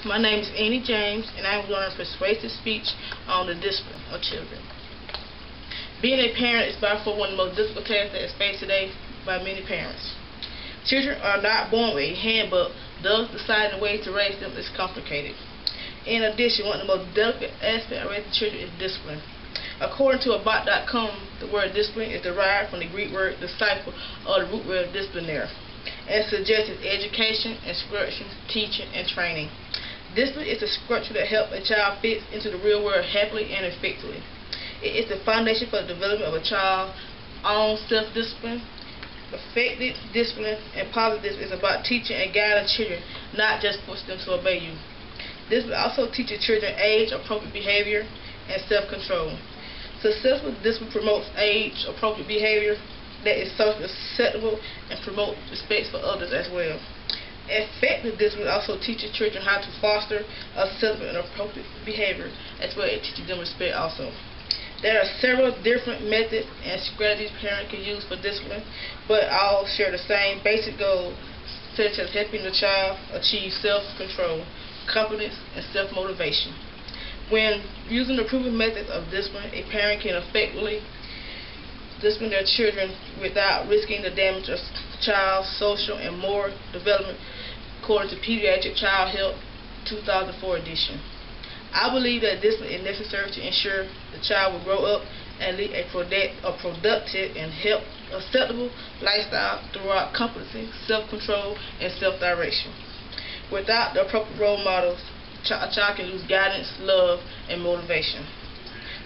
My name is Annie James, and I'm going to learn persuasive speech on the discipline of children. Being a parent is by far one of the most difficult tasks that is faced today by many parents. Children are not born with a handbook, thus deciding the way to raise them is complicated. In addition, one of the most delicate aspects of raising children is discipline. According to about.com, the word discipline is derived from the Greek word disciple, or the root word disciplinary, and suggests education, instruction, teaching, and training. Discipline is the structure that helps a child fit into the real world happily and effectively. It is the foundation for the development of a child's own self-discipline. Effective discipline and positive discipline is about teaching and guiding children, not just forcing them to obey you. Discipline also teaches children age-appropriate behavior and self-control. Successful discipline promotes age-appropriate behavior that is socially acceptable and promotes respect for others as well. Effective discipline also teaches children how to foster acceptable and appropriate behavior, as well as teaching them respect also. There are several different methods and strategies parents can use for discipline, but all share the same basic goals, such as helping the child achieve self-control, confidence, and self-motivation. When using the proven methods of discipline, a parent can effectively discipline their children without risking the damage of child's social and moral development, according to Pediatric Child Health 2004 edition. I believe that discipline is necessary to ensure the child will grow up and lead a productive and acceptable lifestyle throughout competency, self-control, and self-direction. Without the appropriate role models, a child can lose guidance, love, and motivation.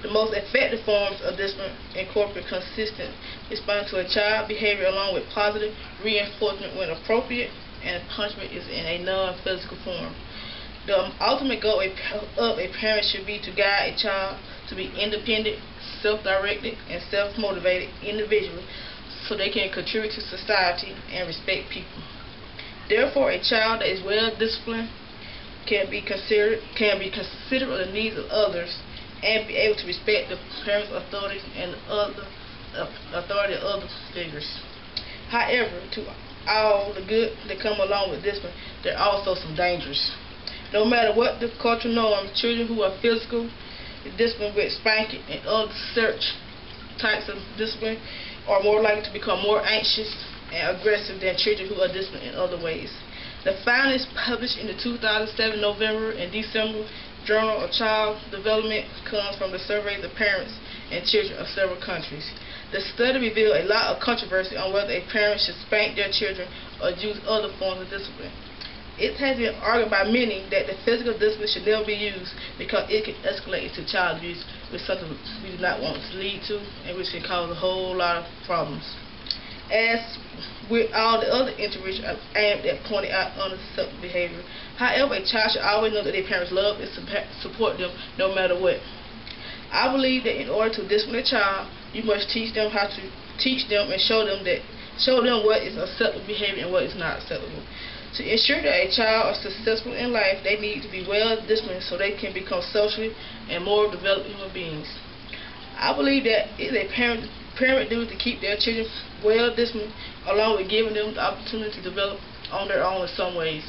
The most effective forms of discipline incorporate consistent response to a child's behavior along with positive reinforcement when appropriate, and punishment is in a non-physical form. The ultimate goal of a parent should be to guide a child to be independent, self-directed, and self-motivated individuals so they can contribute to society and respect people. Therefore, a child that is well disciplined can be considerate of the needs of others and be able to respect the parents' authority and authority of other figures. However, to all the good that come along with discipline, there are also some dangers. No matter what the cultural norm, children who are physical discipline with spanking and other such types of discipline are more likely to become more anxious and aggressive than children who are disciplined in other ways. The findings published in the 2007 November and December Journal of Child Development comes from the surveys of parents and children of several countries. The study revealed a lot of controversy on whether a parent should spank their children or use other forms of discipline. It has been argued by many that the physical discipline should never be used because it can escalate into child abuse, which is something we do not want to lead to and which can cause a whole lot of problems. As with all the other interventions aimed at pointing out unacceptable behavior, however, a child should always know that their parents love and support them no matter what. I believe that in order to discipline a child, you must teach them how to teach them and show them what is acceptable behavior and what is not acceptable. To ensure that a child is successful in life, they need to be well disciplined so they can become socially and more developed human beings. I believe that it is a parent duty to keep their children well disciplined, along with giving them the opportunity to develop on their own in some ways.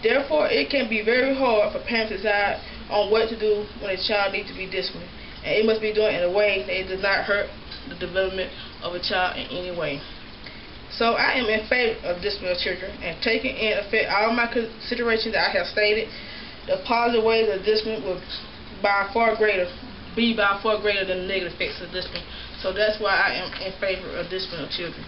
Therefore, it can be very hard for parents to decide on what to do when a child needs to be disciplined, and it must be done in a way that it does not hurt the development of a child in any way. So I am in favor of discipline of children and taking in effect all my considerations that I have stated. The positive ways of discipline will be by far greater than the negative effects of discipline. So that's why I am in favor of discipline of children.